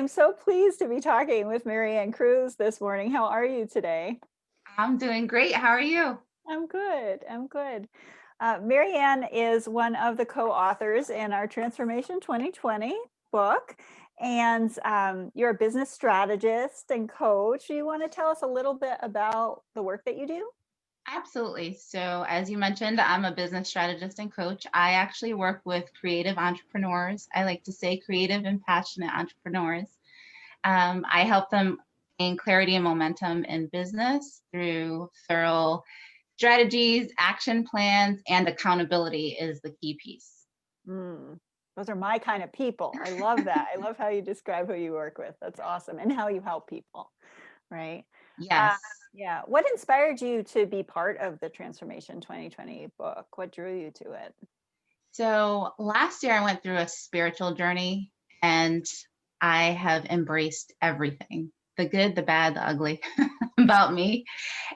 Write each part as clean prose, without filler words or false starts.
I'm so pleased to be talking with Maryann Cruz this morning. How are you today? I'm doing great. How are you? I'm good. I'm good. Maryann is one of the co-authors in our Transformation 2020 book, and you're a business strategist and coach. Do you want to tell us a little bit about the work that you do? Absolutely. So, as you mentioned, I'm a business strategist and coach. I actually work with creative entrepreneurs. I like to say creative and passionate entrepreneurs. I help them gain clarity and momentum in business through thorough strategies, action plans, and accountability is the key piece. Mm, those are my kind of people. I love that. I love how you describe who you work with. That's awesome. And how you help people, right? Uh, Yes. yeah. What inspired you to be part of the Transformation 2020 book? What drew you to it? So, last year I went through a spiritual journey and I have embraced everything, the good, the bad, the ugly about me.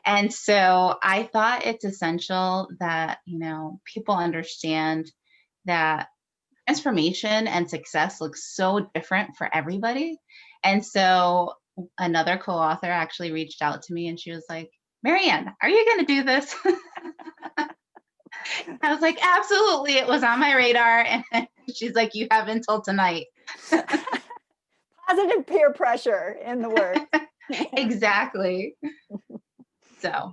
And so I thought it's essential that, people understand that transformation and success looks so different for everybody. And so another co-author actually reached out to me and she was like, Maryann, are you going to do this? I was like, absolutely. It was on my radar. And she's like, you have until tonight. Positive peer pressure in the works. Exactly. So,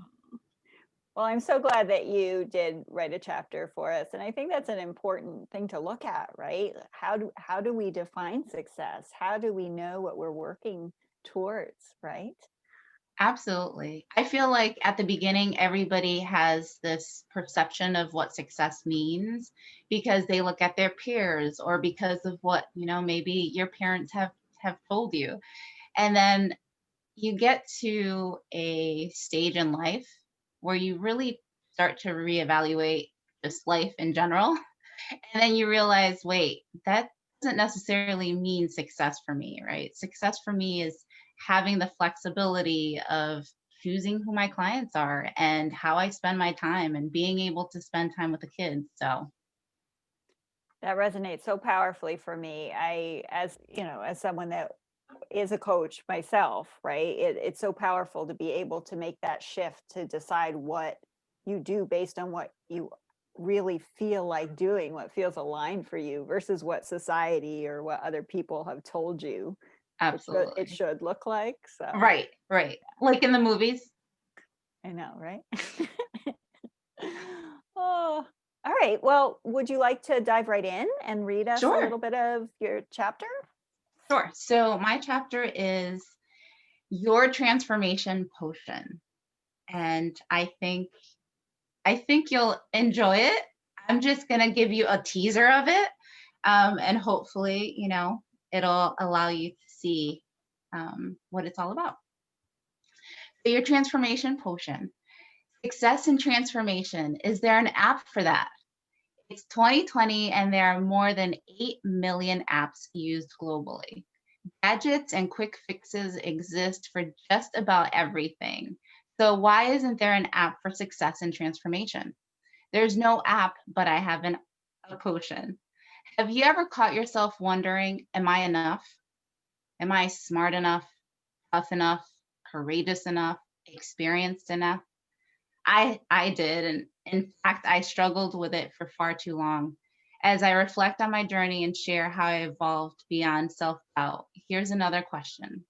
Well, I'm so glad that you did write a chapter for us, and I think that's an important thing to look at, right? How do we define success? How do we know what we're working towards, right? absolutely. I feel like at the beginning, everybody has this perception of what success means because they look at their peers or because of what, maybe your parents have told you. And then you get to a stage in life where you really start to reevaluate just life in general. And then you realize, wait, that doesn't necessarily mean success for me, right? Success for me is having the flexibility of choosing who my clients are and how I spend my time and being able to spend time with the kids. So, That resonates so powerfully for me. As you know, as someone that is a coach myself, right? It's so powerful to be able to make that shift to decide what you do based on what you really feel like doing, what feels aligned for you versus what society or what other people have told you it absolutely. should look like. So Right, right. Like in the movies. I know, right? Oh, all right. Well, would you like to dive right in and read us a Sure, little bit of your chapter? sure. So, my chapter is Your Transformation Potion. And I think you'll enjoy it. I'm just going to give you a teaser of it. And hopefully, it'll allow you to see what it's all about. So, your transformation potion, success and transformation. Is there an app for that? It's 2020, and there are more than 8 million apps used globally. Gadgets and quick fixes exist for just about everything. So, why isn't there an app for success and transformation? There's no app, but I have a potion. Have you ever caught yourself wondering, am I enough? Am I smart enough, tough enough, courageous enough, experienced enough? I did. And in fact, I struggled with it for far too long. As I reflect on my journey and share how I evolved beyond self doubt, here's another question.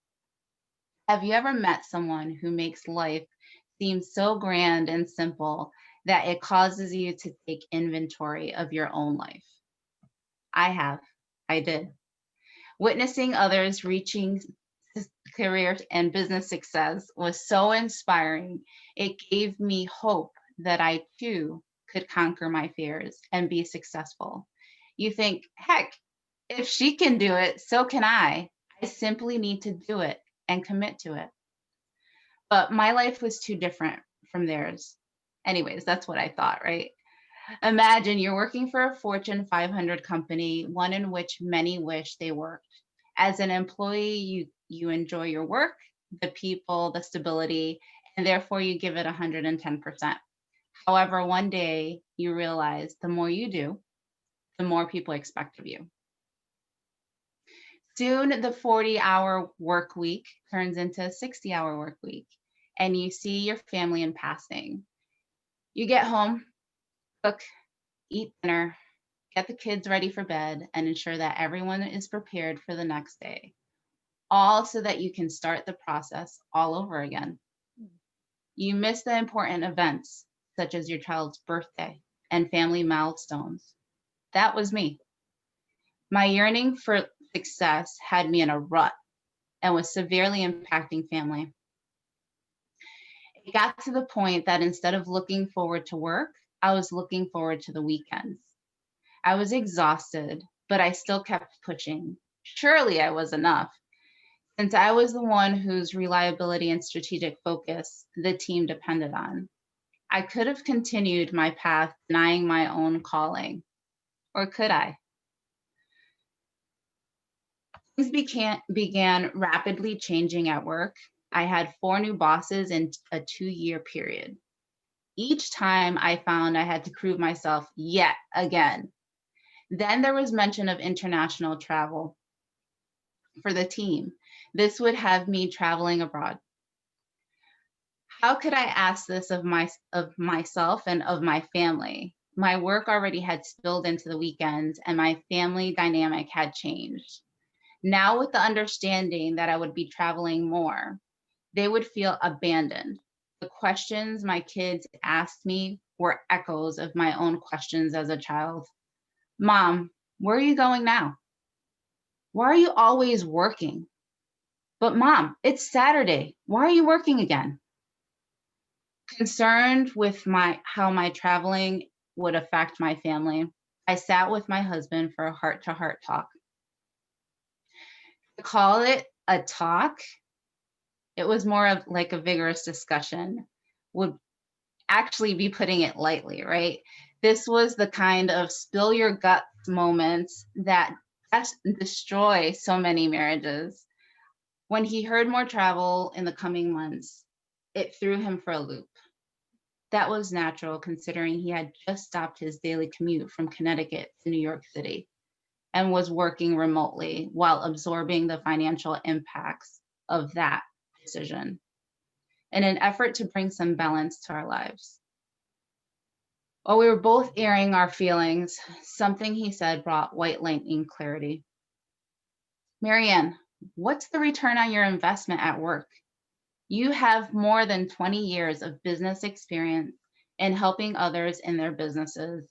Have you ever met someone who makes life seem so grand and simple that it causes you to take inventory of your own life? I have. I did. Witnessing others reaching career and business success was so inspiring. It gave me hope that I too could conquer my fears and be successful. You think, heck, if she can do it, so can I. I simply need to do it and commit to it. But my life was too different from theirs. Anyways, that's what I thought, right? Imagine you're working for a Fortune 500 company, one in which many wish they worked. As an employee, you enjoy your work, the people, the stability, and therefore you give it 110%. However, one day you realize the more you do, the more people expect of you. Soon the 40-hour work week turns into a 60-hour work week, and you see your family in passing. You get home, cook, eat dinner, get the kids ready for bed, and ensure that everyone is prepared for the next day, all so that you can start the process all over again. You miss the important events, such as your child's birthday and family milestones. That was me. My yearning for success had me in a rut and was severely impacting family. It got to the point that instead of looking forward to work, I was looking forward to the weekends. I was exhausted, but I still kept pushing. Surely I was enough, since I was the one whose reliability and strategic focus the team depended on. I could have continued my path denying my own calling, or could I? Things began rapidly changing at work. I had 4 new bosses in a 2-year period. Each time I found I had to prove myself yet again. Then there was mention of international travel for the team. This would have me traveling abroad. How could I ask this of myself and of my family? My work already had spilled into the weekends, and my family dynamic had changed. Now, with the understanding that I would be traveling more, they would feel abandoned. The questions my kids asked me were echoes of my own questions as a child. Mom, where are you going now? Why are you always working? But mom, it's Saturday. Why are you working again? Concerned with how my traveling would affect my family, I sat with my husband for a heart-to-heart talk. To call it a talk, it was more of like a vigorous discussion, would actually be putting it lightly, right? This was the kind of spill your guts moments that destroy so many marriages. When he heard more travel in the coming months, it threw him for a loop. That was natural considering he had just stopped his daily commute from Connecticut to New York City and was working remotely while absorbing the financial impacts of that decision in an effort to bring some balance to our lives. While we were both airing our feelings, something he said brought white lightning clarity. Maryann, what's the return on your investment at work? You have more than 20 years of business experience in helping others in their businesses.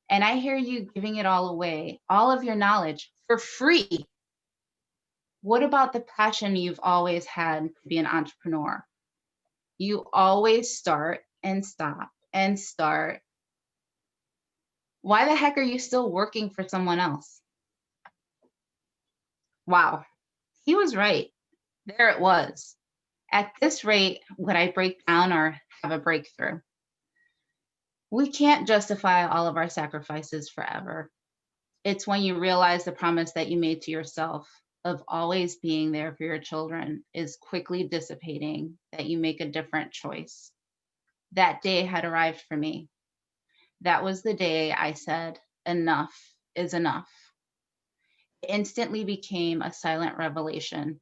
And I hear you giving it all away, all of your knowledge for free. What about the passion you've always had to be an entrepreneur? You always start and stop and start. Why the heck are you still working for someone else? Wow, he was right. There it was. At this rate, would I break down or have a breakthrough? We can't justify all of our sacrifices forever. It's when you realize the promise that you made to yourself of always being there for your children is quickly dissipating that you make a different choice. That day had arrived for me. That was the day I said, enough is enough. It instantly became a silent revelation.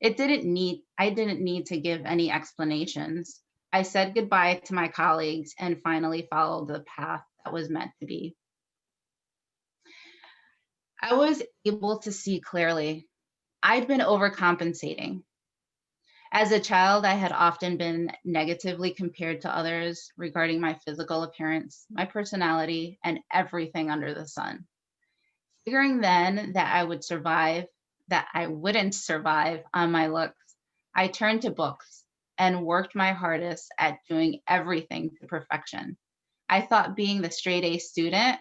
I didn't need to give any explanations. I said goodbye to my colleagues and finally followed the path that was meant to be. I was able to see clearly. I'd been overcompensating. As a child, I had often been negatively compared to others regarding my physical appearance, my personality, and everything under the sun. Figuring then that I wouldn't survive on my looks, I turned to books and worked my hardest at doing everything to perfection. I thought being the straight A student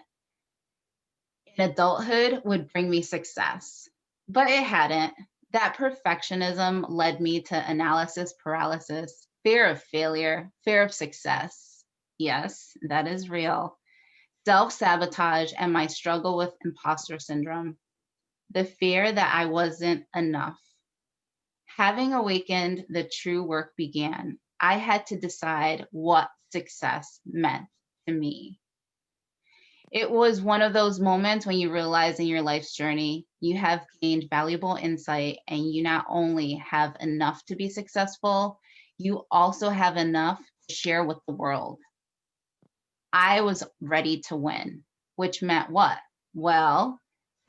in adulthood would bring me success, but it hadn't. That perfectionism led me to analysis paralysis, fear of failure, fear of success. Yes, that is real. Self-sabotage and my struggle with imposter syndrome. The fear that I wasn't enough. Having awakened, the true work began. I had to decide what success meant to me. It was one of those moments when you realize in your life's journey, you have gained valuable insight and you not only have enough to be successful, you also have enough to share with the world. I was ready to win, which meant what? Well,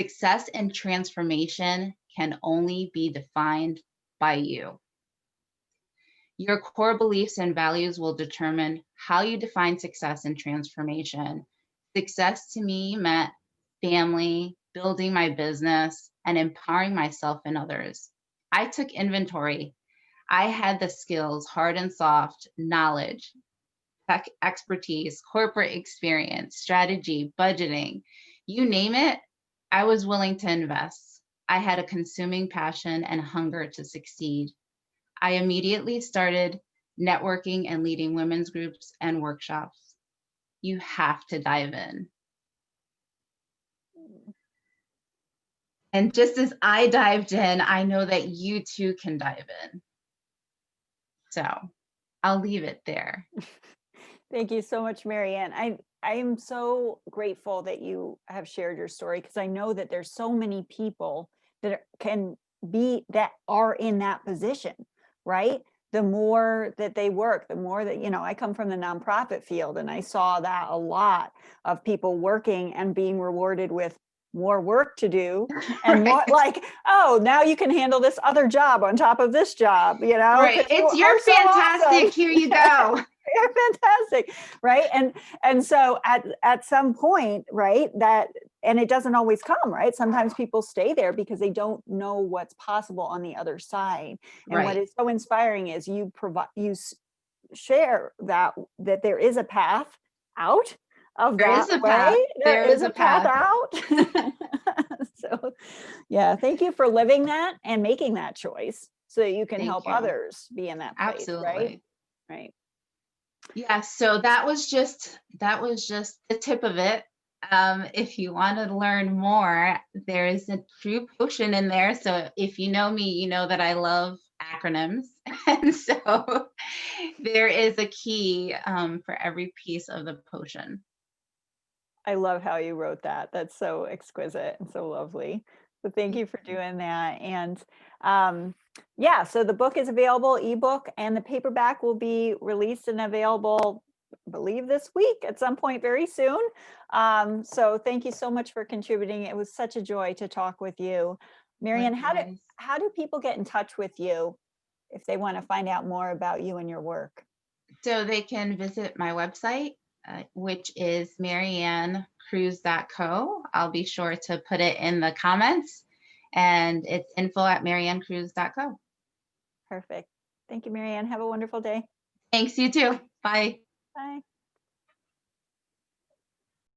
success and transformation can only be defined by you. Your core beliefs and values will determine how you define success and transformation. Success to me meant family, building my business, and empowering myself and others. I took inventory. I had the skills, hard and soft, knowledge, tech expertise, corporate experience, strategy, budgeting, you name it, I was willing to invest. I had a consuming passion and hunger to succeed. I immediately started networking and leading women's groups and workshops. You have to dive in. And just as I dived in, I know that you too can dive in. So I'll leave it there. Thank you so much, Maryann. I am so grateful that you have shared your story, because I know that there's so many people that that are in that position, right? The more that they work, the more that, I come from the nonprofit field, and I saw that a lot of people working and being rewarded with more work to do and more Right. like, oh, now you can handle this other job on top of this job, Right. because you It's you're are so fantastic. awesome. Here you go. You're fantastic, right? And so at some point, right, that, and it doesn't always come, right? Sometimes people stay there because they don't know what's possible on the other side. And what Right. is so inspiring is share that there is a path out of There that is a way. path. There There is is a a path path. out. So yeah, thank you for living that and making that choice so that you can Thank help you. others be in that place, right? Absolutely. Right. Yeah, so that was just the tip of it. If you want to learn more, there is a true potion in there. So if you know me, you know that I love acronyms, and so there is a key for every piece of the potion. I love how you wrote that. That's so exquisite and so lovely. So thank Thank you for you. doing that. And yeah, so the book is available, ebook, and the paperback will be released and available, I believe, this week at some point very soon. So thank you so much for contributing. It was such a joy to talk with you. Maryann, Likewise. how do people get in touch with you if they want to find out more about you and your work? So they can visit my website, which is maryanncruz.co. I'll be sure to put it in the comments, and it's info@maryanncruz.co. Perfect. Thank you, Maryann. Have a wonderful day. Thanks, you too. Bye. Bye.